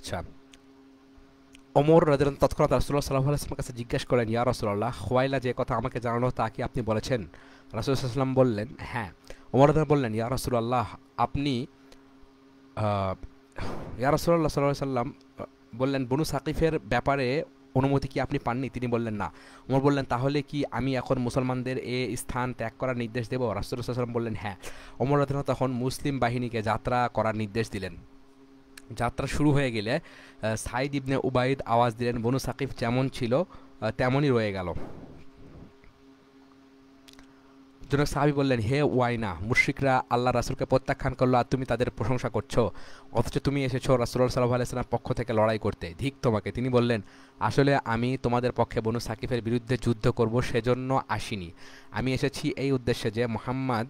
আচ্ছা, ওমর রাদিয়াল্লাহু তৎক্ষণাৎ রাসূলুল্লাহ সাল্লাল্লাহু আলাইহি ওয়াসাল্লামের কাছে জিজ্ঞেস করেন, ইয়া রাসূলুল্লাহ, খুয়াইলা যে কথা আমাকে জানালো তা কি আপনি বলেছেন? রাসূলুল্লাহ সাল্লাল্লাহু আলাইহি ওয়াসাল্লাম বললেন, হ্যাঁ। ওমর রাদিয়াল্লাহু বললেন, ইয়া রাসূলুল্লাহ, আপনি আহ, ইয়া রাসূলুল্লাহ সাল্লাল্লাহু আলাইহি ওয়াসাল্লাম বললেন, বনু সাকিফের ব্যাপারে অনুমতি কি আপনি পাননি? তিনি বললেন, না। ওমর বললেন, তাহলে কি আমি এখন মুসলমানদের এ স্থান ত্যাগ করার নির্দেশ দেব? রাসূলুল্লাহ সাল্লাল্লাহু আলাইহি ওয়াসাল্লাম বললেন, হ্যাঁ। ওমর রাদিয়াল্লাহু তখন মুসলিম বাহিনীকে যাত্রা করার নির্দেশ দিলেন। যাত্রা শুরু হয়ে গেলে সাইদ ইবনে উবাইদ আওয়াজ দিলেন, বনু সাকিফ যেমন ছিল তেমনই রয়ে গেল। জনক সাহাবী বললেন, হে ওয়াইনা, মুশরিকরা আল্লাহ রাসূলকে প্রত্যাখ্যান করলো আর তুমি তাদের প্রশংসা করছো, অথচ তুমি এসেছো রাসূলুল্লাহ সাল্লাল্লাহু আলাইহি ওয়াসাল্লামের পক্ষ থেকে লড়াই করতে। ধিক তোমাকে। তিনি বললেন, আসলে আমি তোমাদের পক্ষে বনু সাকিফের বিরুদ্ধে যুদ্ধ করব সেজন্য আসিনি। আমি এসেছি এই উদ্দেশ্যে যে মুহাম্মদ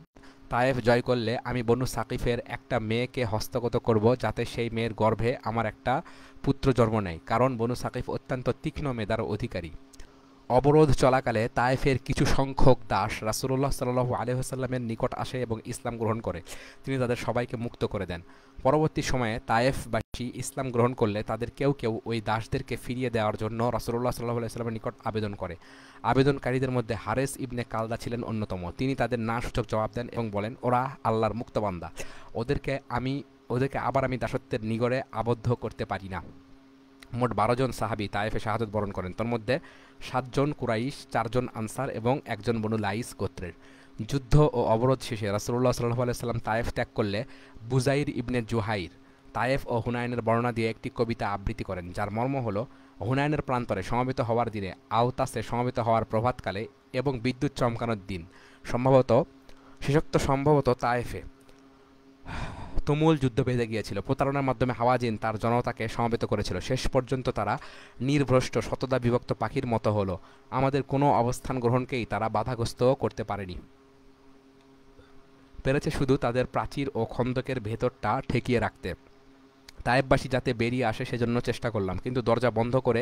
তায়েফ জয় করলে আমি বনু সাকিফের একটা মেয়েকে হস্তগত করব, যাতে সেই মেয়ের গর্ভে আমার একটা পুত্র জন্ম নেয়, কারণ বনু সাকিফ অত্যন্ত তীক্ষ্ণ মেধার অধিকারী। অবরোধ চলাকালে তায়েফের কিছু সংখ্যক দাস রাসূলুল্লাহ সাল্লাল্লাহু আলাইহি ওয়াসাল্লামের নিকট আসে এবং ইসলাম গ্রহণ করে। তিনি তাদের সবাইকে মুক্ত করে দেন। পরবর্তী সময়ে তায়েফবাসী ইসলাম গ্রহণ করলে তাদের কেউ কেউ ওই দাসদেরকে ফিরিয়ে দেওয়ার জন্য রাসূলুল্লাহ সাল্লাল্লাহু আলাইহি ওয়াসাল্লামের নিকট আবেদন করে। আবেদনকারীদের মধ্যে হারেস ইবনে কালদা ছিলেন অন্যতম। তিনি তাদের না সূচক জবাব দেন এবং বলেন, ওরা আল্লাহর মুক্ত বান্দা, ওদেরকে আমি ওদেরকে আবার আমি দাসত্বের নিগড়ে আবদ্ধ করতে পারি না। মোট ১২ জন সাহাবী তায়েফে শাহাদত বরণ করেন। তোর মধ্যে ৭ জন কুরাইশ, ৪ জন আনসার এবং ১ জন বনু লাইস গোত্রের। যুদ্ধ ও অবরোধ শেষে রাসূলুল্লাহ সাল্লাল্লাহু আলাইহি ওয়াসাল্লাম তায়েফ ত্যাগ করলে বুজাইর ইবনে জুহাইর তায়েফ ও হুনাইনের বর্ণনা দিয়ে একটি কবিতা আবৃত্তি করেন, যার মর্ম হলো, হুনাইনের প্রান্তরে সমবেত হওয়ার দিনে, আওতাসে সমবেত হওয়ার প্রভাতকালে এবং বিদ্যুৎ চমকানোর দিন সম্ভবত তায়েফে তুমুল যুদ্ধ বেঁধে গিয়েছিল। প্রতারণার মাধ্যমে হাওয়াজিন তার জনতাকে সমবেত করেছিল। শেষ পর্যন্ত তারা নির্ভ্রষ্ট শতদা বিভক্ত পাখির মতো হলো। আমাদের কোনো অবস্থান গ্রহণকেই তারা বাধাগ্রস্ত করতে পারেনি, পেরেছে শুধু তাদের প্রাচীর ও খন্দকের ভেতরটা ঠেকিয়ে রাখতে। তায়েববাসী যাতে বেরিয়ে আসে সেজন্য চেষ্টা করলাম, কিন্তু দরজা বন্ধ করে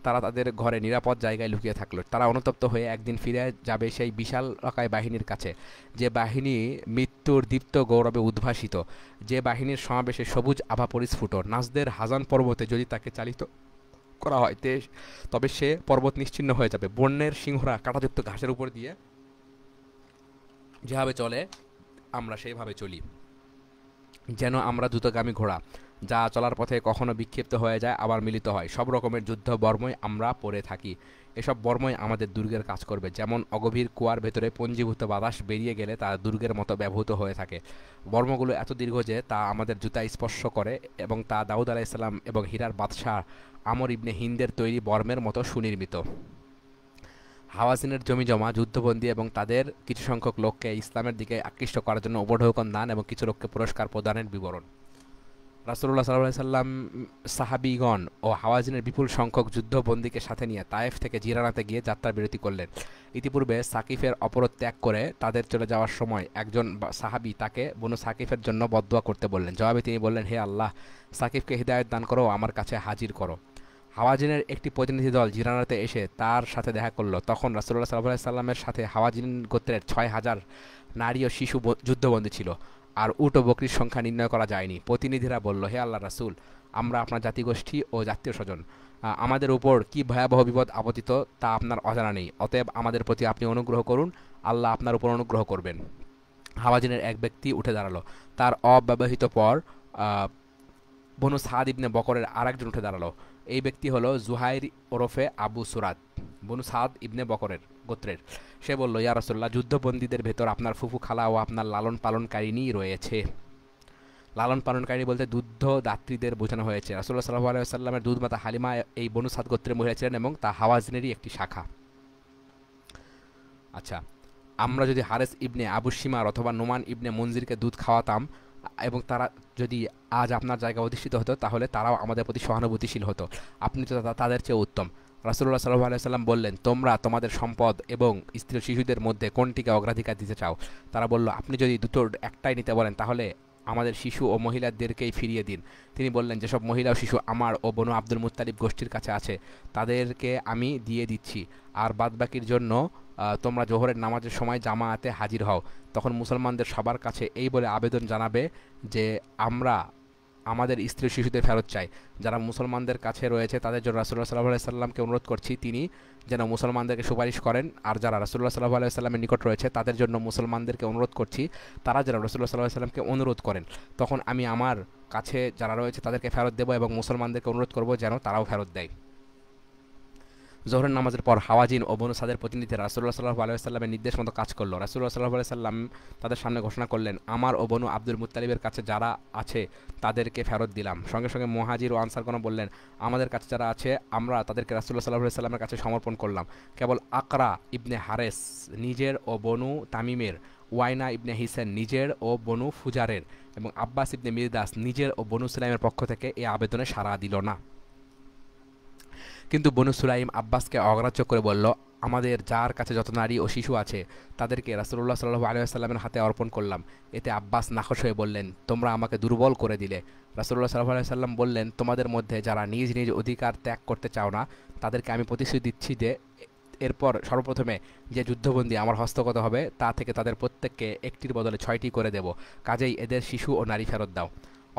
তারা তাদের ঘরে নিরাপদ জায়গায় লুকিয়ে থাকলো। তারা অনুতপ্ত হয়ে একদিন ফিরে যাবে সেই বিশাল রকায় বাহিনীর কাছে, যে বাহিনী মৃত্যুর দীপ্ত গৌরবে উদ্ভাসিত, যে বাহিনীর সমাবেশে সবুজ আভা পরিস্ফুট। নাজদের হাজান পর্বতে যদি তাকে চালিত করা হয় তবে সে পর্বত নিশ্চিহ্ন হয়ে যাবে। বন্যের সিংহরা কাঁটাযুক্ত ঘাসের উপর দিয়ে যেভাবে চলে আমরা সেইভাবে চলি, যেন আমরা দ্রুতগামী ঘোড়া, যা চলার পথে কখনো বিক্ষিপ্ত হয়ে যায় আবার মিলিত হয়। সব রকমের যুদ্ধ বর্মই আমরা পরে থাকি। এসব বর্মই আমাদের দুর্গের কাজ করবে, যেমন অগভীর কুয়ার ভেতরে পঞ্জীভূত বাতাস বেরিয়ে গেলে তা দুর্গের মতো ব্যবহৃত হয়ে থাকে। বর্মগুলো এত দীর্ঘ যে তা আমাদের জুতা স্পর্শ করে, এবং তা দাউদ আলাইসাল্লাম এবং হীরার বাদশাহ আমর ইবনে হিন্দের তৈরি বর্মের মতো সুনির্মিত। হাওয়াজিনের জমিজমা, যুদ্ধবন্দী এবং তাদের কিছু সংখ্যক লোককে ইসলামের দিকে আকৃষ্ট করার জন্য উপঢৌকন দান এবং কিছু লোককে পুরস্কার প্রদানের বিবরণ। রাসূলুল্লাহ সাল্লাল্লাহু আলাইহি সাল্লাম সাহাবীগণ ও হাওয়াজিনের বিপুল সংখ্যক যুদ্ধবন্দীকে সাথে নিয়ে তায়েফ থেকে জিরানাতে গিয়ে যাত্রার বিরতি করলেন। ইতিপূর্বে সাকিফের অপরাধ ত্যাগ করে তাদের চলে যাওয়ার সময় একজন সাহাবী তাকে বনু সাকিফের জন্য বদদোয়া করতে বললেন। জবাবে তিনি বললেন, হে আল্লাহ, সাকিফকে হিদায়াত দান করো, আমার কাছে হাজির করো। হাওয়াজিনের একটি প্রতিনিধি দল জিরানাতে এসে তার সাথে দেখা করল। তখন রাসূলুল্লাহ সাল্লাল্লাহু আলাইহি সাল্লামের সাথে হাওয়াজিন গোত্রের ৬,০০০ নারী ও শিশু যুদ্ধবন্দী ছিল, আর উট ও বকরির সংখ্যা নির্ণয় করা যায়নি। প্রতিনিধিরা বলল, হে আল্লাহ রাসূল, আমরা আপনার জাতিগোষ্ঠী ও জাতীয় স্বজন, আমাদের উপর কি ভয়াবহ বিপদ আপতিত তা আপনার অজানা নেই। অতএব আমাদের প্রতি আপনি অনুগ্রহ করুন, আল্লাহ আপনার উপর অনুগ্রহ করবেন। হাওয়াজিনের এক ব্যক্তি উঠে দাঁড়ালো। তার অব্যবহিত পর বনু সাদ ইবনে বকরের আরেকজন উঠে দাঁড়ালো। এই ব্যক্তি হলো জুহাইর ওরফে আবু সুরাদ, বনু সাদ ইবনে বকরের গোত্রের। সে বলল, ইয়া রাসূলুল্লাহ, যুদ্ধবন্দীদের ভেতর আপনার ফুফু খালা ও আপনার লালন পালনকারিনী রয়েছে। লালন পালনকারী বলতে দুগ্ধ দাত্রীদের বোঝানো হয়েছে। রাসূলুল্লাহ সাল্লাল্লাহু আলাইহি ওয়াসাল্লামের দুধমাতা হালিমা এই বনু সাদ গোত্রের মহিলা ছিলেন এবং তা হাওয়াজিনেরই একটি শাখা। আচ্ছা, আমরা যদি হারেস ইবনে আবু শিমার অথবা নোমান ইবনে মনজিরকে দুধ খাওয়াতাম এবং তারা যদি আজ আপনার জায়গায় অধিষ্ঠিত হতো, তাহলে তারাও আমাদের প্রতি সহানুভূতিশীল হতো। আপনি তো তাদের চেয়ে উত্তম। রাসূলুল্লাহ সাল্লাল্লাহু আলাইহি ওয়াসাল্লাম বললেন, তোমরা তোমাদের সম্পদ এবং স্ত্রী শিশুদের মধ্যে কোনটিকে অগ্রাধিকার দিতে চাও? তারা বলল, আপনি যদি দুটোর একটাই নিতে বলেন তাহলে আমাদের শিশু ও মহিলাদেরকেই ফিরিয়ে দিন। তিনি বললেন, যেসব মহিলা ও শিশু আমার ও বনু আব্দুল মুত্তালিব গোষ্ঠীর কাছে আছে তাদেরকে আমি দিয়ে দিচ্ছি, আর বাদবাকির জন্য তোমরা জোহরের নামাজের সময় জামায়াতে হাজির হও। তখন মুসলমানদের সবার কাছে এই বলে আবেদন জানাবে যে আমরা আমাদের স্ত্রী শিশুদের ফেরত চাই। যারা মুসলমানদের কাছে রয়েছে তাদের জন্য রাসূলুল্লাহ সাল্লাল্লাহু আলাইহি সাল্লামকে অনুরোধ করছি তিনি যেন মুসলমানদেরকে সুপারিশ করেন, আর যারা রাসূলুল্লাহ সাল্লাল্লাহু আলাইহি সাল্লামের নিকট রয়েছে তাদের জন্য মুসলমানদেরকে অনুরোধ করছি তারা যেন রাসূলুল্লাহ সাল্লাল্লাহু আলাইহি সাল্লামকে অনুরোধ করেন। তখন আমি আমার কাছে যারা রয়েছে তাদেরকে ফেরত দেবো এবং মুসলমানদেরকে অনুরোধ করব যেন তারাও ফেরত দেয়। জোহরের নামাজের পর হাওয়াজিন ও বনু সাদের প্রতিনিধিরা রাসূলুল্লাহ সাল্লাল্লাহু আলাইহি ওয়াসাল্লামের নির্দেশ মতো কাজ করলো। রাসূলুল্লাহ সাল্লাল্লাহু আলাইহি ওয়াসাল্লাম তাদের সামনে ঘোষণা করলেন, আমার ও বনু আব্দুল মুত্তালিবের কাছে যারা আছে তাদেরকে ফেরত দিলাম। সঙ্গে সঙ্গে মুহাজির ও আনসারগণ বললেন, আমাদের কাছে যারা আছে আমরা তাদেরকে রাসূলুল্লাহ সাল্লাল্লাহু আলাইহি ওয়াসাল্লামের কাছে সমর্পণ করলাম। কেবল আকরা ইবনে হারেস নিজের ও বনু তামিমের, ওয়াইনা ইবনে হিসেন নিজের ও বনু ফুজারের এবং আব্বাস ইবনে মিরদাস নিজের ও বনু সুলাইমের পক্ষ থেকে এই আবেদনে সাড়া দিল না। কিন্তু বনু সুলাইম আব্বাসকে অগ্রাহ্য করে বলল, আমাদের যার কাছে যত নারী ও শিশু আছে তাদেরকে রাসূলুল্লাহ সাল্লাল্লাহু আলাইহি ওয়াসাল্লামের হাতে অর্পণ করলাম। এতে আব্বাস নাখোশ হয়ে বললেন, তোমরা আমাকে দুর্বল করে দিলে। রাসূলুল্লাহ সাল্লাল্লাহু আলাইহি ওয়াসাল্লাম বললেন, তোমাদের মধ্যে যারা নিজ নিজ অধিকার ত্যাগ করতে চাও না তাদেরকে আমি প্রতিশ্রুতি দিচ্ছি যে এরপর সর্বপ্রথমে যে যুদ্ধবন্দী আমার হস্তগত হবে তা থেকে তাদের প্রত্যেককে একটির বদলে 6টি করে দেব। কাজেই এদের শিশু ও নারী ফেরত দাও।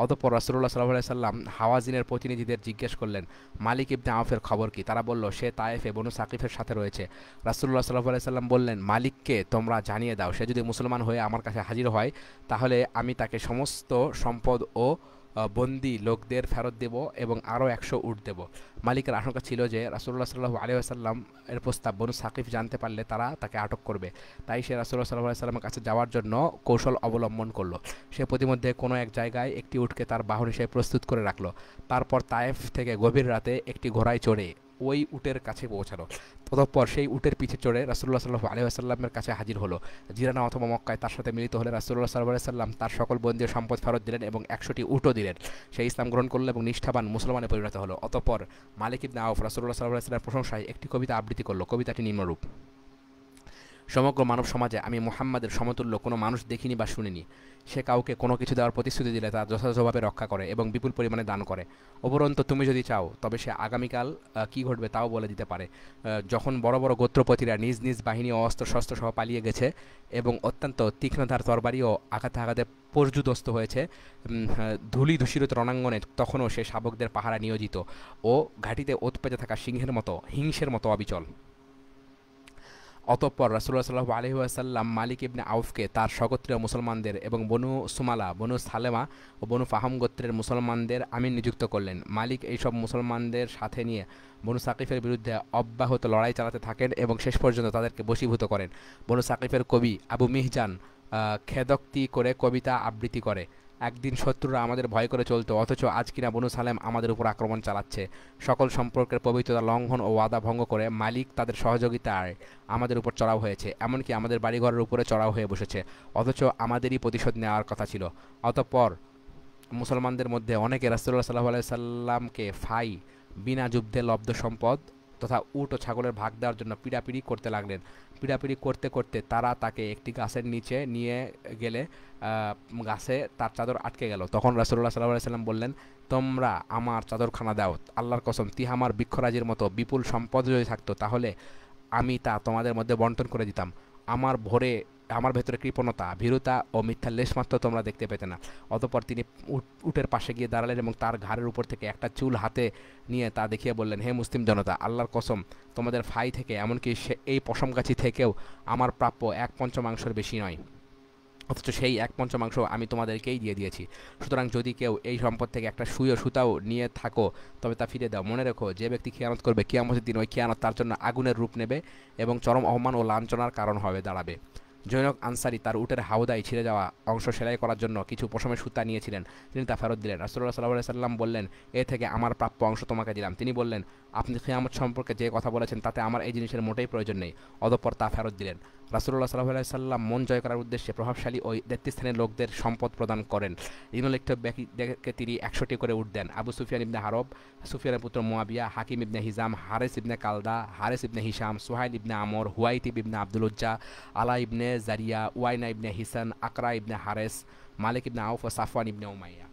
অতঃপর রাসূলুল্লাহ সাল্লাল্লাহু আলাইহি সাল্লাম হাওয়াজিনের প্রতিনিধিদের জিজ্ঞেস করলেন, মালিক ইবনে আওফের খবর কি? তারা বলল, সে তায়েফে বনু সাকিফের সাথে রয়েছে। রাসূলুল্লাহ সাল্লাল্লাহু আলাইহি সাল্লাম বললেন, মালিককে তোমরা জানিয়ে দাও, সে যদি মুসলমান হয়ে আমার কাছে হাজির হয় তাহলে আমি তাকে সমস্ত সম্পদ ও বন্দী লোকদের ফেরত দেব এবং আরও 100 উট দেব। মালিকের আশঙ্কা ছিল যে রাসূলুল্লাহ সাল্লাল্লাহু আলাইহি ওয়াসাল্লাম এর প্রস্তাব বনু সাকিফ জানতে পারলে তারা তাকে আটক করবে। তাই সে রাসূলুল্লাহ সাল্লাল্লাহু আলাইহি ওয়াসাল্লামের কাছে যাওয়ার জন্য কৌশল অবলম্বন করলো। সে প্রতিমধ্যে কোনো এক জায়গায় একটি উটকে তার বাহন হিসেবে প্রস্তুত করে রাখলো। তারপর তায়েফ থেকে গভীর রাতে একটি ঘোড়ায় চড়ে ওই উটের কাছে পৌঁছালো। ততঃপর সেই উটের পিঠে চড়ে রাসূলুল্লাহ সাল্লাল্লাহু আলাইহি ওয়াসাল্লামের কাছে হাজির হলো। জিরানা অথবা মক্কায় তার সাথে মিলিত হলে রাসূলুল্লাহ সাল্লাল্লাহু আলাইহি ওয়াসাল্লাম তার সকল বন্দী সম্পদ ফেরত দিলেন এবং 100টি উটও দিলেন। সে ইসলাম গ্রহণ করল এবং নিষ্ঠাবান মুসলমানে পরিণত হলো। অতঃপর মালিক ইবনে আওফ রাসূলুল্লাহ সাল্লাল্লাহু আলাইহি ওয়াসাল্লামের প্রশংসায় একটি কবিতা আবৃত্তি করল। কবিতাটি নিম্নরূপ: সমগ্র মানব সমাজে আমি মুহাম্মাদের সমতুল্য কোনো মানুষ দেখিনি বা শুনিনি। সে কাউকে কোনো কিছু দেওয়ার প্রতিশ্রুতি দিলে তার যথাযথভাবে রক্ষা করে এবং বিপুল পরিমাণে দান করে। উপরন্তু তুমি যদি চাও তবে সে আগামীকাল কী ঘটবে তাও বলে দিতে পারে। যখন বড় বড় গোত্রপতিরা নিজ নিজ বাহিনী ও অস্ত্র শস্ত্র সহ পালিয়ে গেছে এবং অত্যন্ত তীক্ষ্ণধার তরবারিও আঘাতে আঘাতে পর্যুদস্ত হয়েছে ধূলি ধূসরিত রণাঙ্গনে, তখনও সে শাবকদের পাহারা নিয়োজিত ও ঘাটিতে ওত পেতে থাকা সিংহের মতো হিংসের মতো অবিচল। অতঃপর রাসূলুল্লাহ সাল্লাল্লাহু আলাইহি ওয়াসাল্লাম মালিক ইবনে আউফকে তার স্বগোত্রীয় মুসলমানদের এবং বনু সুমালা, বনু সালেমা ও বনু ফাহাম গোত্রের মুসলমানদের আমির নিযুক্ত করলেন। মালিক এইসব মুসলমানদের সাথে নিয়ে বনু সাকিফের বিরুদ্ধে অব্যাহত লড়াই চালাতে থাকেন এবং শেষ পর্যন্ত তাদেরকে বশীভূত করেন। বনু সাকিফের কবি আবু মিহজান খেদক্তি করে কবিতা আবৃত্তি করে: একদিন শত্রুরা আমাদের ভয় করে চলতো, অথচ আজ কিনা বনু সালেম আমাদের উপর আক্রমণ চালাচ্ছে। সকল সম্পর্কের পবিত্রতা লঙ্ঘন ও ওয়াদা ভঙ্গ করে মালিক তাদের সহযোগিতায় আমাদের উপর চড়াও হয়েছে, এমনকি আমাদের বাড়িঘরের উপরে চড়াও হয়ে বসেছে, অথচ আমাদেরই প্রতিশোধ নেওয়ার কথা ছিল। অতঃপর মুসলমানদের মধ্যে অনেকে রাসূলুল্লাহ সাল্লাল্লাহু আলাইহি সাল্লামকে ফাই, বিনা যুদ্ধে লব্ধ সম্পদ তথা উট ও ছাগলের ভাগ দেওয়ার জন্য পিড়াপিড়ি করতে লাগলেন। পিড়াপিড়ি করতে করতে তারা তাকে একটি গাছের নিচে নিয়ে গেলে গাছে তার চাদর আটকে গেল। তখন রাসূলুল্লাহ সাল্লাল্লাহু আলাইহি সাল্লাম বললেন, তোমরা আমার চাদরখানা দাও। আল্লাহর কসম, তিহামার বৃক্ষরাজির মতো বিপুল সম্পদ যদি থাকতো তাহলে আমি তা তোমাদের মধ্যে বন্টন করে দিতাম। আমার ভেতরে কৃপণতা, ভীরুতা ও মিথ্যার লেশমাত্র তোমরা দেখতে পেতে না। অতঃপর তিনি উটের পাশে গিয়ে দাঁড়ালেন এবং তার ঘাড়ের উপর থেকে একটা চুল হাতে নিয়ে তা দেখিয়ে বললেন, হে মুসলিম জনতা, আল্লাহর কসম, তোমাদের ফাই থেকে এমনকি এই পশমগাছি থেকেও আমার প্রাপ্য 1/5 বেশি নয়, অথচ সেই 1/5 আমি তোমাদেরকেই দিয়ে দিয়েছি। সুতরাং যদি কেউ এই সম্পদ থেকে একটা সুতাও নিয়ে থাকো তবে তা ফিরে দাও। মনে রেখো, যে ব্যক্তি খিয়ানত করবে কিয়ামতের দিন ওই খিয়ানত তার জন্য আগুনের রূপ নেবে এবং চরম অপমান ও লাঞ্ছনার কারণ দাঁড়াবে। জৈনক আনসারী তার উটের হাওদায় ছিঁড়ে যাওয়া অংশ সেলাই করার জন্য কিছু পশমের সুতা নিয়েছিলেন, তিনি তা ফেরত দিলেন। রাসূলুল্লাহ সাল্লাল্লাহু আলাইহি সাল্লাম বললেন, এ থেকে আমার প্রাপ্য অংশ তোমাকে দিলাম। তিনি বললেন, আপনি কিয়ামত সম্পর্কে যে কথা বলেছেন তাতে আমার এই জিনিসের মোটেই প্রয়োজন নেই। অতঃপর তা ফেরত দিলেন। রাসূলুল্লাহ সাল্লাল্লাহু আলাইহি সাল্লাম মন জয় করার উদ্দেশ্যে প্রভাবশালী ওই নেতৃস্থানীয় লোকদের সম্পদ প্রদান করেন। নিম্নলিখিত ব্যক্তিদেরকে তিনি 100টি করে উট দেন: আবু সুফিয়ান ইবনে হারব, সুফিয়ানের পুত্র মুয়াবিয়া, হাকিম ইবনে হিজাম, হারিস ইবনে কালদা, হারিস ইবনে হিশাম, সুহাইল ইবনে আমর, হুয়াইতিব ইবনে আব্দুল উজ্জা, আলা ইবনে জারিয়া, ওয়াইনা ইবনে হিসান, আকরা ইবনে হারেস, মালিক ইবনে আউফ ও সাফওয়ান ইবনে উমাইয়া।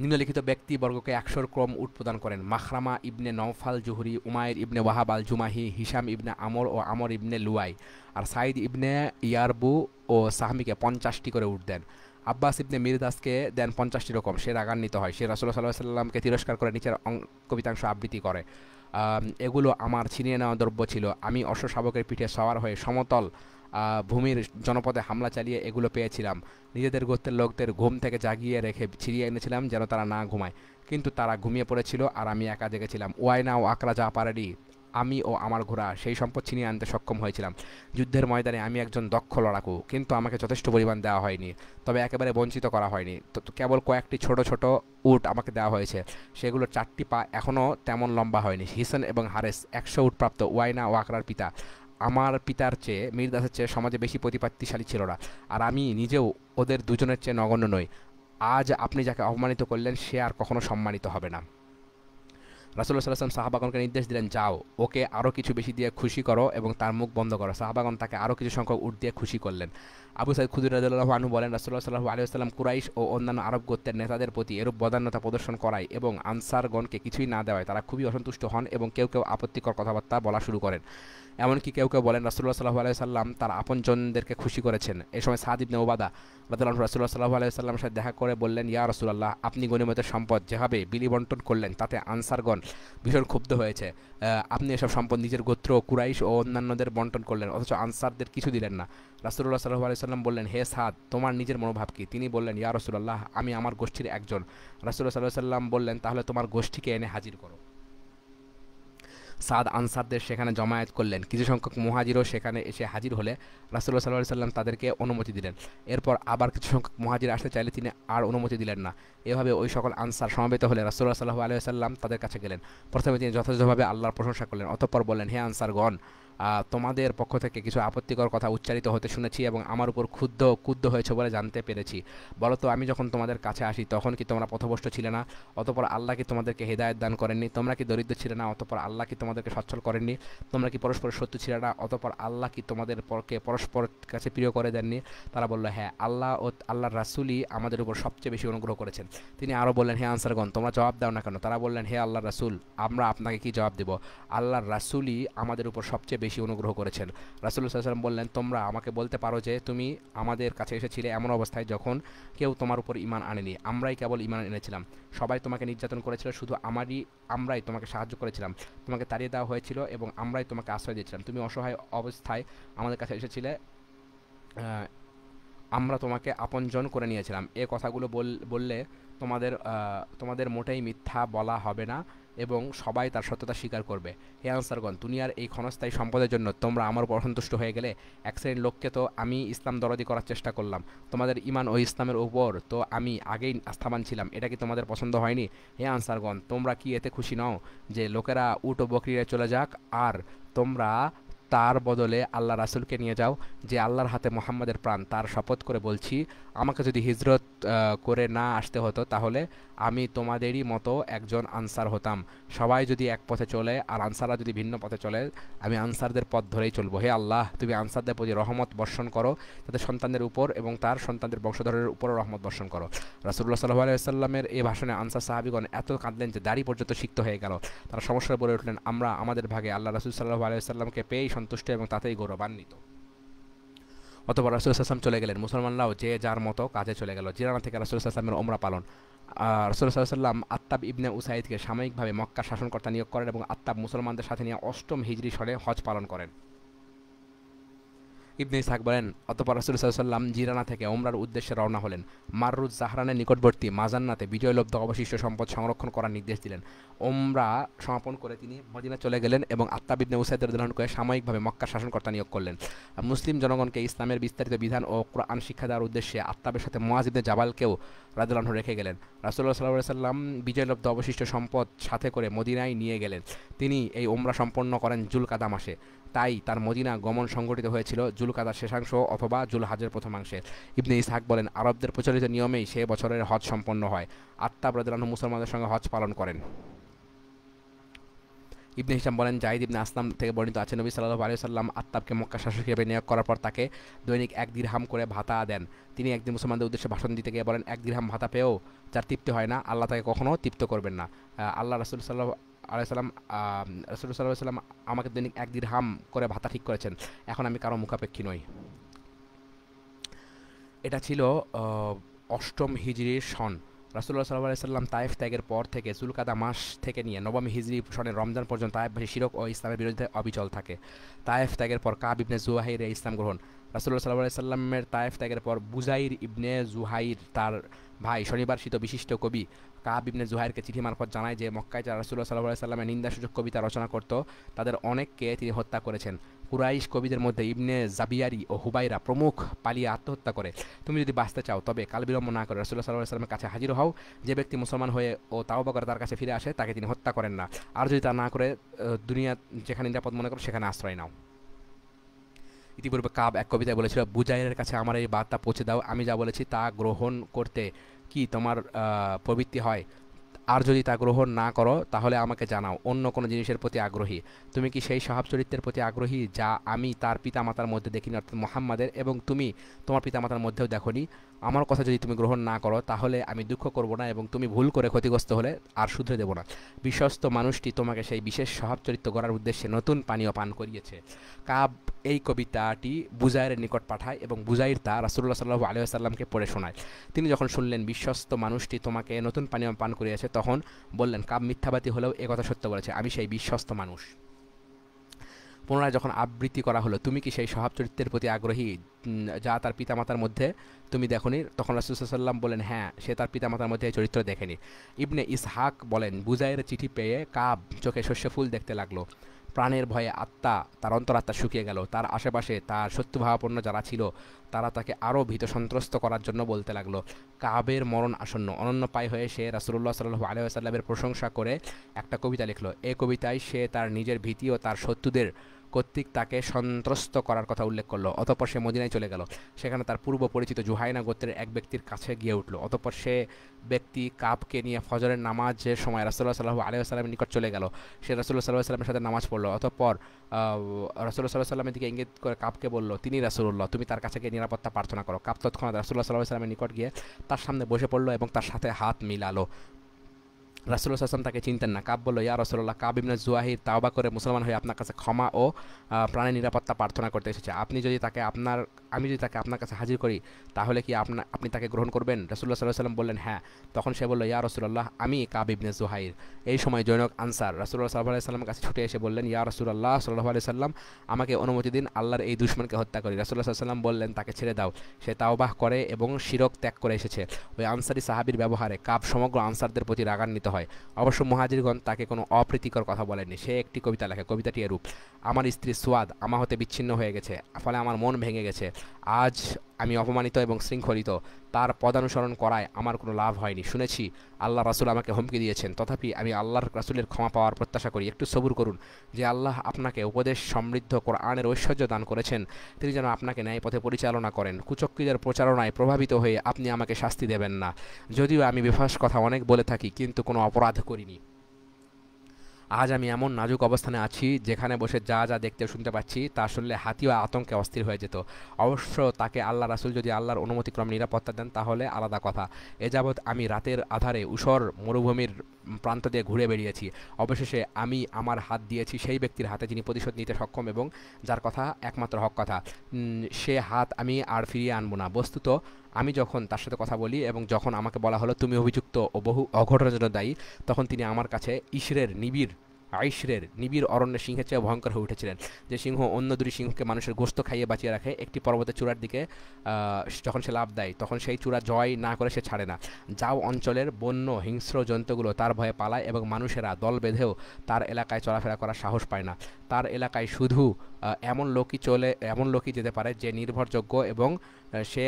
নিম্নলিখিত ব্যক্তিবর্গকে 100 ক্রম উট প্রদান করেন: মাখরামা ইবনে নওফাল জুহরি, উমাইর ইবনে ওয়াহাব আল জুমাহি, হিশাম ইবনে আমর ও আমর ইবনে লুয়াই। আর সাইদ ইবনে ইয়ারবু ও সাহমিকে 50টি করে উট দেন। আব্বাস ইবনে মিরদাসকে দেন 50টি রকম। সে রাগান্বিত হয়, সে রাসূলুল্লাহ সাল্লাল্লাহু আলাইহি সাল্লামকে তিরস্কার করে নিচের কবিতাংশ আবৃত্তি করে। এগুলো আমার ছিনিয়ে নেওয়া দ্রব্য ছিল, আমি অশ্ব শাবকের পিঠে সওয়ার হয়ে সমতল ভূমির জনপদে হামলা চালিয়ে এগুলো পেয়েছিলাম। নিজেদের গোত্রের লোকদের ঘুম থেকে জাগিয়ে রেখে ছিনিয়ে এনেছিলাম যেন তারা না ঘুমায়, কিন্তু তারা ঘুমিয়ে পড়েছিল আর আমি একা জেগেছিলাম। ওয়াইনা ও আকরা যা পারেনি, আমি ও আমার ঘোড়া সেই সম্পদ ছিনিয়ে আনতে সক্ষম হয়েছিলাম। যুদ্ধের ময়দানে আমি একজন দক্ষ লড়াকু, কিন্তু আমাকে যথেষ্ট পরিমাণ দেওয়া হয়নি, তবে একেবারে বঞ্চিত করা হয়নি। তো কেবল কয়েকটি ছোট ছোট উট আমাকে দেওয়া হয়েছে, সেগুলোর 4টি পা এখনও তেমন লম্বা হয়নি। হিসন এবং হারেস 100 উটপ্রাপ্ত ওয়াইনা ও আকরার পিতা আমার পিতার চেয়ে, মিরদাসের চেয়ে সমাজে বেশি প্রতিপত্তিশালী ছিল না, আর আমি নিজেও ওদের দুজনের চেয়ে নগণ্য নই। আজ আপনি যাকে অপমানিত করলেন সে আর কখনো সম্মানিত হবে না। রাসূলুল্লাহ সাল্লাল্লাহু আলাইহি ওয়াসাল্লাম সাহাবাগণকে নির্দেশ দিলেন, যাও ওকে আরও কিছু বেশি দিয়ে খুশি করো এবং তার মুখ বন্ধ করো। সাহাবাগণ তাকে আরও কিছু সংখ্যক উট দিয়ে খুশি করলেন। আবু সাঈদ খুদরি রাদিয়াল্লাহু আনহু বলেন, রাসূলুল্লাহ সাল্লাল্লাহু আলাইহি ওয়াসাল্লাম কুরাইশ ও অন্যান্য আরব গোত্রের নেতাদের প্রতি এরূপ বদান্যতা প্রদর্শন করায় এবং আনসারগণকে কিছুই না দেওয়ায় তারা খুবই অসন্তুষ্ট হন এবং কেউ কেউ আপত্তিকর কথাবার্তা বলা শুরু করেন। এমনকি কেউ কেউ বলেন রাসূলুল্লাহ সাল্লাল্লাহু আলাইহি ওয়াসাল্লাম তার আপনজনদেরকে খুশি করেছেন। এই সময় সাদ ইবনে উবাদা রাদিয়াল্লাহু আনহু রাসূলুল্লাহ সাল্লাল্লাহু আলাইহি ওয়াসাল্লামের সাথে দেখা করে বললেন, ইয়া রাসূলুল্লাহ, আপনি গনিমতের সম্পদ যেভাবে বিলি বন্টন করলেন তাতে আনসারগণ ভীষণ ক্ষুব্ধ হয়েছে। আপনি এসব সম্পদ নিজের গোত্র কুরাইশ ও অন্যান্যদের বন্টন করলেন, অথচ আনসারদের কিছু দিলেন না। রাসূলুল্লাহ সাল্লাল্লাহু আলাইহি ওয়াসাল্লাম বললেন, হে সাদ, তোমার নিজের মনোভাব কি? তিনি বললেন, ইয়া রাসূলুল্লাহ, আমি আমার গোষ্ঠীর একজন। রাসূলুল্লাহ সাল্লাল্লাহু আলাইহি ওয়াসাল্লাম বললেন, তাহলে তোমার গোষ্ঠীকে এনে হাজির করো। সাদ আনসারদের সেখানে জমায়েত করলেন। কিছু সংখ্যক মুহাজিরও সেখানে এসে হাজির হলে রাসূলুল্লাহ সাল্লাল্লাহু আলাইহি ওয়াসাল্লাম তাদেরকে অনুমতি দিলেন। এরপর আবার কিছু সংখ্যক মুহাজির আসতে চাইলে তিনি আর অনুমতি দিলেন না। এভাবে ওই সকল আনসার সমবেত হলে রাসূলুল্লাহ সাল্লাল্লাহু আলাইহি ওয়াসাল্লাম তাদের কাছে গেলেন। প্রথমে তিনি যথাযথভাবে আল্লাহর প্রশংসা করলেন, অতঃপর বললেন, হে আনসারগণ, তোমাদের পক্ষ থেকে কিছু আপত্তিকর কথা উচ্চারিত হতে শুনেছি এবং আমার উপর ক্ষুব্ধ হয়েছে বলে জানতে পেরেছি। বলো তো, আমি যখন তোমাদের কাছে আসি তখন কি তোমরা পথভ্রষ্ট ছিলে না? অতঃপর আল্লাহ কি তোমাদেরকে হেদায়েত দান করেননি? তোমরা কি দরিদ্র ছিলে না? অতঃপর আল্লাহ কি তোমাদেরকে সচ্ছল করেননি? তোমরা কি পরস্পরের শত্রু ছিলে না? অতঃপর আল্লাহ কি তোমাদের পরস্পর কাছে প্রিয় করে দেননি? তারা বলল, হ্যাঁ, আল্লাহ ও আল্লাহর রাসূলই আমাদের উপর সবচেয়ে বেশি অনুগ্রহ করেছেন। তিনি আরও বললেন, হে আনসারগণ, তোমরা জবাব দাও না কেন? তারা বললেন, হে আল্লাহর রাসূল, আমরা আপনাকে কি জবাব দেব? আল্লাহর রাসূলই আমাদের উপর সবচেয়ে বেশি অনুগ্রহ করেছেন। রাসূলুল্লাহ সাল্লাল্লাহু আলাইহি ওয়াসাল্লাম বললেন, তোমরা আমাকে বলতে পারো যে তুমি আমাদের কাছে এসেছিলে এমন অবস্থায় যখন কেউ তোমার উপর ঈমান আনেনি। আমরাই কেবল ঈমান এনেছিলাম। সবাই তোমাকে নির্যাতন করেছিল, শুধু আমরাই তোমাকে সাহায্য করেছিলাম। তোমাকে তাড়িয়ে দেওয়া হয়েছিল এবং আমরাই তোমাকে আশ্রয় দিয়েছিলাম। তুমি অসহায় অবস্থায় আমাদের কাছে এসেছিলে, আমরা তোমাকে আপনজন করে নিয়েছিলাম। এ কথাগুলো বললে তোমাদের মোটেই মিথ্যা বলা হবে না এবং সবাই তার সত্যতা স্বীকার করবে। হে আনসারগণ, দুনিয়ার এই ক্ষণস্থায়ী সম্পদের জন্য তোমরা আমার উপর অসন্তুষ্ট হয়ে গেলে এক শ্রেণীর লোককে তো আমি ইসলাম দরদি করার চেষ্টা করলাম। তোমাদের ঈমান ও ইসলামের উপর তো আমি আগেই আস্থাবান ছিলাম। এটা কি তোমাদের পছন্দ হয়নি? হে আনসারগণ, তোমরা কি এতে খুশি নও যে লোকেরা উট ও বকরিরে চলে যাক আর তোমরা তার বদলে আল্লাহ রাসূলকে নিয়ে যাও? যে আল্লাহর হাতে মুহাম্মাদের প্রাণ, তার শপথ করে বলছি, আমাকে যদি হিজরত করে না আসতে হতো তাহলে আমি তোমাদেরই মতো একজন আনসার হতাম। সবাই যদি এক পথে চলে আর আনসাররা যদি ভিন্ন পথে চলে, আমি আনসারদের পথ ধরেই চলবো। হে আল্লাহ, তুমি আনসারদের প্রতি রহমত বর্ষণ করো, তাদের সন্তানদের উপর এবং তার সন্তানদের বংশধরের উপরও রহমত বর্ষণ করো। রাসূলুল্লাহ সাল্লাল্লাহু আলাইহি ওয়াসাল্লামের এই ভাষণে আনসার সাহাবীগণ এত কাঁদলেন যে দাড়ি পর্যন্ত সিক্ত হয়ে গেল। তারা সমস্যায় বলে উঠলেন, আমরা আমাদের ভাগে আল্লাহ রাসূল সাল্লাল্লাহু আলাইহি ওয়াসাল্লামকে পেয়েই সন্তুষ্ট এবং তাতেই গৌরবান্বিত। অতঃপর রাসূল সাল্লাল্লাহু আলাইহি ওয়াসাল্লাম চলে গেলেন। মুসলমানরাও যে যার মতো কাজে চলে গেল। জিরানা থেকে রাসূল সাল্লাল্লাহু আলাইহি ওয়াসাল্লামের উমরা পালন। রাসূল সাল্লাল্লাহু আলাইহি ওয়াসাল্লাম আত্তাব ইবনে উসাইদকে সাময়িকভাবে মক্কার শাসনকর্তা নিয়োগ করেন এবং আত্তাব মুসলমানদের সাথে নিয়ে 8ম হিজরি সনে হজ পালন করেন। ইবনে ইসহাক বলেন, অতঃপর রাসূল সাল্লাল্লাহু আলাইহি ওয়াসাল্লাম জিরানা থেকে উমরার উদ্দেশ্যে রওনা হলেন। মাররুজ জাহরানের নিকটবর্তী মাজান্নাতে বিজয়লব্ধ অবশিষ্ট সম্পদ সংরক্ষণ করার নির্দেশ দিলেন। উমরা সমাপন করে তিনি মদিনা চলে গেলেন এবং আত্তাব ইবনে উসাইদ রাদিয়াল্লাহু আনহুকে সাময়িকভাবে মক্কার শাসনকর্তা নিয়োগ করলেন। মুসলিম জনগণকে ইসলামের বিস্তারিত বিধান ও কুরআন শিক্ষা দেওয়ার উদ্দেশ্যে আত্তাবের সাথে মুআয ইবনে জাবালকেও রাদিয়াল্লাহু আনহু রেখে গেলেন। রাসূলুল্লাহ সাল্লাল্লাহু আলাইহি ওয়াসাল্লাম বিজয়লব্ধ অবশিষ্ট সম্পদ সাথে করে মদিনায় নিয়ে গেলেন। তিনি এই উমরা সম্পন্ন করেন জুলকাদা মাসে। তাই তার মদিনা গমন সংঘটিত হয়েছিল জুলকাদার শেষাংশ অথবা জুলহাজের প্রথমাংশে। ইবনে ইসহাক বলেন, আরবদের প্রচলিত নিয়মেই সে বছরের হজ সম্পন্ন হয়। আত্তাব রাদিয়াল্লাহু আনহু মুসলমানদের সঙ্গে হজ পালন করেন। ইবনে হিশাম বলেন, জাহিদ ইবনে আসলাম থেকে বর্ণিত আছে, নবী সাল্লাল্লাহু আলাইহি ওয়াসাল্লাম আত্তাবকে মক্কা শাসক হিসেবে নিয়োগ করার পর তাকে দৈনিক 1 দিরহাম করে ভাতা দেন। তিনি একদিন মুসলমানদের উদ্দেশ্যে ভাষণ দিতে গিয়ে বলেন, 1 দিরহাম ভাতা পেয়েও যার তৃপ্তি হয় না, আল্লাহ তাকে কখনো তৃপ্ত করবেন না। আল্লাহ রাসূল সাল্লাল্লাহু আলাইহি সাল্লাম রাসূলুল্লাহ সাল্লাল্লাহু আলাইহি সাল্লাম আমাকে দৈনিক 1 দিরহাম করে ভাতা ঠিক করেছেন। এখন আমি কারো মুখাপেক্ষী নই। এটা ছিল অষ্টম হিজরির সন। রাসূলুল্লাহ সাল্লাল্লাহু আলাইহি সাল্লাম তায়েফ ত্যাগের পর থেকে জুলকাদা মাস থেকে নিয়ে নবম হিজরি সনের রমজান পর্যন্ত তায়েফবাসী শিরক ও ইসলামের বিরুদ্ধে অবিচল থাকে। তায়েফ ত্যাগের পর কাব ইবনে জুহাইর ইসলাম গ্রহণ। রাসূলুল্লাহ সাল্লাল্লাহু আলাইহি সাল্লামের তায়েফ ত্যাগের পর বুজাইর ইবনে জুহাইর তার ভাই শনিবারসিত বিশিষ্ট কবি কাব ইবনে জুহাইরকে চিঠি মারফত জানায় যে মক্কায় যারা রাসূলুল্লাহ সাল্লাল্লাহু আলাইহি সাল্লামের নিন্দাসূচক কবিতা রচনা করত তাদের অনেককে তিনি হত্যা করেছেন। কুরাইশ কবিদের মধ্যে ইবনে জাবিয়ারি ও হুবাইরা প্রমুখ পালিয়ে আত্মহত্যা করে। তুমি যদি বাঁচতে চাও তবে কাল বিলম্ব না করে রাসূলুল্লাহ সাল্লাল্লাহু আলাইহি সাল্লামের কাছে হাজির হও। যে ব্যক্তি মুসলমান হয়ে ও তাওবা করে তার কাছে ফিরে আসে তাকে তিনি হত্যা করেন না। আর যদি তা না করে দুনিয়া যেখানে নিরাপদ মনে করো সেখানে আশ্রয় নাও। ইতিপূর্বে কাব এক কবিতায় বলেছিল, বুজাইরের কাছে আমার এই বার্তা পৌঁছে দাও, আমি যা বলেছি তা গ্রহণ করতে কি তোমার প্রবৃত্তি হয়? আর যদি তা গ্রহণ না করো তাহলে আমাকে জানাও অন্য কোনো জিনিসের প্রতি আগ্রহী। তুমি কি সেই স্বভাব চরিত্রের প্রতি আগ্রহী যা আমি তার পিতামাতার মধ্যে দেখিনি, অর্থাৎ মুহাম্মাদের, এবং তুমি তোমার পিতামাতার মধ্যেও দেখোনি? আমার কথা যদি তুমি গ্রহণ না করো তাহলে আমি দুঃখ করব না, এবং তুমি ভুল করে ক্ষতিগ্রস্ত হলে আর শুধরে দেব না। বিশ্বস্ত মানুষটি তোমাকে সেই বিশেষ স্বভাব চরিত্র গড়ার উদ্দেশ্যে নতুন পানীয় পান করিয়েছে। কাব এই কবিতাটি বুজাইরের নিকট পাঠায় এবং বুজাইর তা রাসূলুল্লাহ সাল্লাল্লাহু আলাইহি ওয়াসাল্লামকে পড়ে শোনায়। তিনি যখন শুনলেন বিশ্বস্ত মানুষটি তোমাকে নতুন পানীয় পান করিয়েছে তখন বললেন, কাব মিথ্যাবাদী হলেও এ কথা সত্য বলেছে, আমি সেই বিশ্বস্ত মানুষ। পুনরায় যখন আবৃত্তি করা হলো, তুমি কি সেই স্বভাব চরিত্রের প্রতি আগ্রহী যা তার পিতামাতার মধ্যে তুমি দেখোনি? তখন রাসূল সাল্লাল্লাহু আলাইহি ওয়াসাল্লাম বলেন, হ্যাঁ, সে তার পিতামাতার মধ্যে এই চরিত্র দেখেনি। ইবনে ইসহাক বলেন, বুজাইরের চিঠি পেয়ে কাব চোখে শস্য ফুল দেখতে লাগলো। প্রাণের ভয়ে তার অন্তরাত্মা শুকিয়ে গেল। তার আশেপাশে তার শত্রুভাবাপন্ন যারা ছিল তারা তাকে আরও ভীত সন্ত্রস্ত করার জন্য বলতে লাগলো। কাবের মরণ আসন্ন, অনন্যপায় হয়ে সে রাসূলুল্লাহ সাল্লাল্লাহু আলাইহি ওয়াসাল্লামের প্রশংসা করে একটা কবিতা লিখলো। এই কবিতায় সে তার নিজের ভীতি ও তার শত্রুদের কর্তৃক তাকে সন্ত্রস্ত করার কথা উল্লেখ করলো। অতঃপর সে মদিনায় চলে গেল। সেখানে তার পূর্ব পরিচিত জুহাইনা গোত্রের এক ব্যক্তির কাছে গিয়ে উঠল। অতঃপর সে ব্যক্তি কাবকে নিয়ে ফজরের নামাজের সময় রাসূলুল্লাহ সাল্লাল্লাহু আলাইহি ওয়াসাল্লামের নিকট চলে গেল। সে রাসূলুল্লাহ সাল্লাল্লাহু আলাইহি ওয়াসাল্লামের সাথে নামাজ পড়ল। অতঃপর রাসূলুল্লাহ সাল্লাল্লাহু আলাইহি ওয়াসাল্লামের দিকে ইঙ্গিত করে কাবকে বলল, তিনি রাসূলুল্লাহ, তুমি তার কাছে গিয়ে নিরাপত্তা প্রার্থনা করো। কাব তৎক্ষণাৎ রাসূলুল্লাহ সাল্লাল্লাহু আলাইহি ওয়াসাল্লামের নিকট গিয়ে তার সামনে বসে পড়ল এবং তার সাথে হাত মিলালো। রাসূলুল্লাহ সাল্লাল্লাহু আলাইহি ওয়াসাল্লাম তাকে চিনতেন না। কাব বলল, ইয়া রাসূলুল্লাহ, কাব ইবনে জুহাইর তাওবা করে মুসলমান হয়ে আপনার কাছে ক্ষমা ও প্রাণের নিরাপত্তা প্রার্থনা করতে এসেছে। আমি যদি তাকে আপনার কাছে হাজির করি তাহলে কি আপনি তাকে গ্রহণ করবেন? রাসূলুল্লাহ সাল্লাল্লাহু আলাইহি ওয়াসাল্লাম বললেন, হ্যাঁ। তখন সে বলল, ইয়া রাসূলুল্লাহ, আমি কাব ইবনে জুহাইর। এই সময় জনৈক আনসার রাসূলুল্লাহ সাল্লাল্লাহু আলাইহি ওয়াসাল্লামের কাছে ছুটে এসে বললেন, ইয়া রাসূলুল্লাহ সাল্লাল্লাহু আলাইহি ওয়াসাল্লাম, আমাকে অনুমতি দিন আল্লাহর এই দুশমনকে হত্যা করি। রাসূলুল্লাহ সাল্লাল্লাহু আলাইহি ওয়াসাল্লাম বললেন, তাকে ছেড়ে দাও, সে তাওবাহ করে এবং শিরক ত্যাগ করে এসেছে। ওই আনসারী সাহাবীর ব্যবহারে কাব সমগ্র আনসারদের প্রতি রাগান্বিত হয়। অবশ্য মুহাজিরগণ তাকে কোনো অপ্রীতিকর কথা বলেননি। সে একটি কবিতা লেখে। কবিতাটি এরূপ: আমার স্ত্রী সুয়াদ আমা হতে বিচ্ছিন্ন হয়ে গেছে, ফলে আমার মন ভেঙে গেছে। আজ আমি অপমানিত এবং শৃঙ্খলিত। তার পদানুসরণ করায় আমার কোনো লাভ হয়নি। শুনেছি আল্লাহ রাসূল আমাকে হুমকি দিয়েছেন, তথাপি আমি আল্লাহর রাসূলের ক্ষমা পাওয়ার প্রত্যাশা করি। একটু সবুর করুন। যে আল্লাহ আপনাকে উপদেশ সমৃদ্ধ কোরআনের ঐশ্বর্য দান করেছেন, তিনি যেন আপনাকে ন্যায় পথে পরিচালনা করেন। কুচক্রীদের প্রচারণায় প্রভাবিত হয়ে আপনি আমাকে শাস্তি দেবেন না। যদিও আমি বেফাঁস কথা অনেক বলে থাকি, কিন্তু কোনো অপরাধ করিনি। আজ আমি এমন নাজুক অবস্থানে আছি যেখানে বসে যা যা দেখতে শুনতে পাচ্ছি তা শুনলে হাতিও আতঙ্কে অস্থির হয়ে যেত। অবশ্য তাকে আল্লাহ রাসূল যদি আল্লাহর অনুমতিক্রমে নিরাপত্তা দেন তাহলে আলাদা কথা। এ যাবৎ আমি রাতের আধারে ঊষর মরুভূমির প্রান্ত দিয়ে ঘুরে বেরিয়েছি। অবশেষে আমি আমার হাত দিয়েছি সেই ব্যক্তির হাতে যিনি প্রতিশোধ নিতে সক্ষম এবং যার কথা একমাত্র হক কথা। সে হাত আমি আর ফিরিয়ে আনবো না। বস্তুত আমি যখন তার সাথে কথা বলি এবং যখন আমাকে বলা হলো তুমি অভিযুক্ত ও বহু অঘটনের জন্য দায়ী, তখন তিনি আমার কাছে আইশরের নিবিড় অরণ্যের সিংহের চেয়ে ভয়ঙ্কর হয়ে উঠেছিলেন। যে সিংহ অন্য দুটি সিংহকে মানুষের গোশত খাইয়ে বাঁচিয়ে রাখে, একটি পর্বতের চূড়ার দিকে যখন সে লাফ দেয় তখন সেই চূড়া জয় না করে সে ছাড়ে না। যাও অঞ্চলের বন্য হিংস্র জন্তুগুলো তার ভয়ে পালায় এবং মানুষেরা দল বেঁধেও তার এলাকায় চলাফেরা করার সাহস পায় না। তার এলাকায় শুধু এমন লোকই যেতে পারে যে নির্ভরযোগ্য এবং সে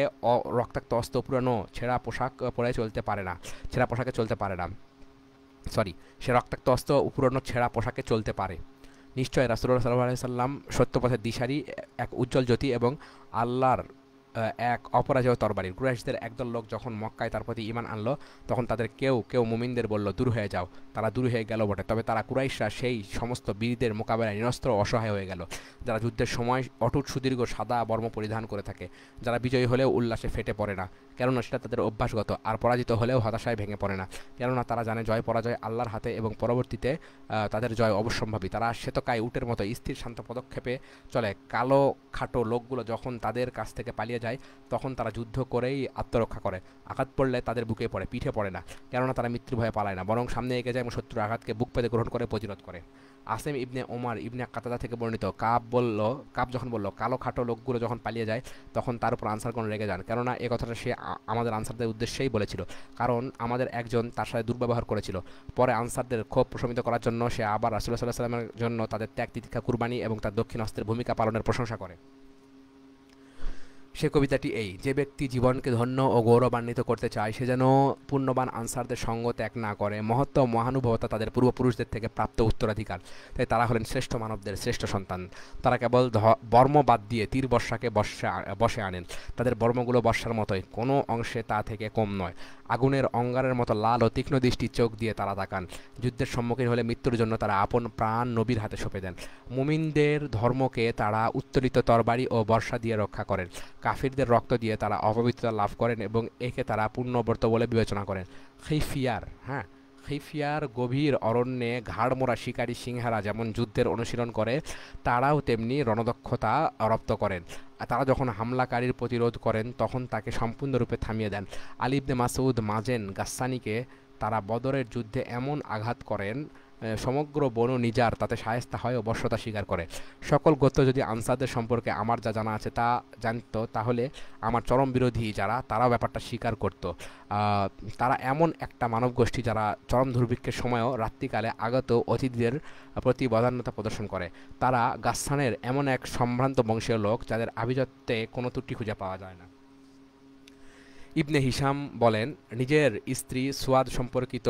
রক্তাক্ত অস্ত্র পুরানো ছেঁড়া পোশাকে চলতে পারে না। সে রক্তাক্ত অস্ত্র পুরনো ছেঁড়া পোশাকে চলতে পারে। নিশ্চয় রাসূলুল্লাহ সাল্লাল্লাহু আলাইহি ওয়াসাল্লাম সত্যপথের দিশারি, এক উজ্জ্বল জ্যোতি এবং আল্লাহর এক অপরাজেয় তরবারি। কুরাইশদের একদল লোক যখন মক্কায় তার প্রতি ঈমান আনলো তখন তাদের কেউ মুমিনদের বলল, দূর হয়ে যাও। তারা দূর হয়ে গেল বটে, তবে তারা কুরাইশরা সেই সমস্ত বীরদের মোকাবেলায় নিরস্ত্র অসহায় হয়ে গেল যারা যুদ্ধের সময় অটুট সুদীর্ঘ সাদা বর্ম পরিধান করে থাকে, যারা বিজয়ী হলেও উল্লাসে ফেটে পড়ে না। কেননা সেটা তাদের অভ্যাসগত, আর পরাজিত হলেও হতাশায় ভেঙে পড়ে না, কেননা তারা জানে জয় পরাজয় আল্লাহর হাতে এবং পরবর্তীতে তাদের জয় অবশ্যম্ভাবী। তারা শ্বেতকায় উটের মতো স্থির শান্ত পদক্ষেপে চলে। কালো খাটো লোকগুলো যখন তাদের কাছ থেকে পালিয়ে যায় তখন তারা যুদ্ধ করেই আত্মরক্ষা করে। আঘাত পড়লে তাদের বুকে পড়ে, পিঠে পড়ে না, কেননা তারা মৃত্যুর ভয়ে পালায় না, বরং সামনে এগিয়ে যায় এবং শত্রুর আঘাতকে বুক পেতে গ্রহণ করে প্রতিরোধ করে। আসেম ইবনে ওমর ইবনে কাতাদা থেকে বর্ণিত, কাব যখন বলল কালো খাটো লোকগুলো যখন পালিয়ে যায় তখন তার উপর আনসারগণ রেগে যান, কেননা এ কথাটা সে আমাদের আনসারদের উদ্দেশ্যেই বলেছিল, কারণ আমাদের একজন তার সাথে দুর্ব্যবহার করেছিল। পরে আনসারদের ক্ষোভ প্রশমিত করার জন্য সে আবার রাসূলুল্লাহ সাল্লাল্লাহু আলাইহি ওয়াসাল্লামের জন্য তাদের ত্যাগ তিতিক্ষা কুরবানি এবং তার দক্ষিণ হস্তের ভূমিকা পালনের প্রশংসা করে। সে কবিতাটি এই: যে ব্যক্তি জীবনকে ধন্য ও গৌরবান্বিত করতে চায় সে যেন পুণ্যবান আনসারদের সঙ্গ ত্যাগ না করে। মহত্ব ও মহানুভবতা তাদের পূর্বপুরুষদের থেকে প্রাপ্ত উত্তরাধিকার, তাই তারা হলেন শ্রেষ্ঠ মানবদের শ্রেষ্ঠ সন্তান। তারা কেবল বর্ম বাদ দিয়ে তীর বর্ষাকে বসে আনেন। তাদের বর্মগুলো বর্ষার মতোই, কোনো অংশে তা থেকে কম নয়। আগুনের অঙ্গারের মতো লাল ও তীক্ষ্ণ দৃষ্টি চোখ দিয়ে তারা তাকান। যুদ্ধের সম্মুখীন হলে মৃত্যুর জন্য তারা আপন প্রাণ নবীর হাতে সঁপে দেন। মুমিনদের ধর্মকে তারা উত্তোলিত তরবারি ও বর্ষা দিয়ে রক্ষা করেন। কাফিরদের রক্ত দিয়ে তারা অপবিত্রতা লাভ করেন এবং একে তারা পুণ্যব্রত বলে বিবেচনা করেন। খিফিয়ার গভীর অরণ্যে ঘাড়মোড়া শিকারী সিংহারা যেমন যুদ্ধের অনুশীলন করে, তারাও তেমনি রণদক্ষতা রপ্ত করেন। তারা যখন হামলাকারীর প্রতিরোধ করেন তখন তাকে সম্পূর্ণরূপে থামিয়ে দেন। আলী ইবনে মাসউদ মাজেন গাসসানীকে তারা বদরের যুদ্ধে এমন আঘাত করেন সমগ্র বনু নিজার তাতে শায়েস্তা হয় ও বশ্যতা স্বীকার করে। সকল গোত্র যদি আনসারদের সম্পর্কে আমার যা জানা আছে তা জানত, তাহলে আমার চরম বিরোধী যারা তারাও ব্যাপারটা স্বীকার করত। তারা এমন একটা মানব গোষ্ঠী যারা চরম দুর্ভিক্ষের সময়ও রাত্রিকালে আগত অতিথিদের প্রতি বদান্যতা প্রদর্শন করে। তারা গাসসানের এমন এক সম্ভ্রান্ত বংশীয় লোক যাদের আভিজাত্যে কোনো ত্রুটি খুঁজে পাওয়া যায় না। ইবনে হিশাম বলেন, নিজের স্ত্রী সুয়াদ সম্পর্কিত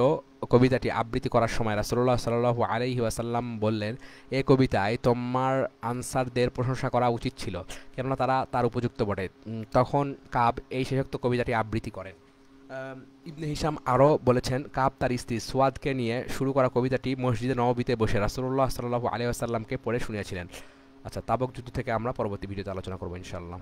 কবিতাটি আবৃত্তি করার সময় রাসূলুল্লাহ সাল্লাল্লাহু আলাইহি ওয়াসাল্লাম বললেন, এ কবিতায় তোমার আনসারদের প্রশংসা করা উচিত ছিল, কেননা তারা তার উপযুক্ত বটে। তখন কাব এই শেষোক্ত কবিতাটি আবৃত্তি করেন। ইবনে হিশাম আরও বলেছেন, কাব তার স্ত্রী সুয়াদকে নিয়ে শুরু করা কবিতাটি মসজিদে নববীতে বসে রাসূলুল্লাহ সাল্লাল্লাহু আলাইহি ওয়াসাল্লামকে পড়ে শুনিয়েছিলেন। আচ্ছা, তাবুক যুদ্ধ থেকে আমরা পরবর্তী ভিডিওতে আলোচনা করবো ইনশাআল্লাহ।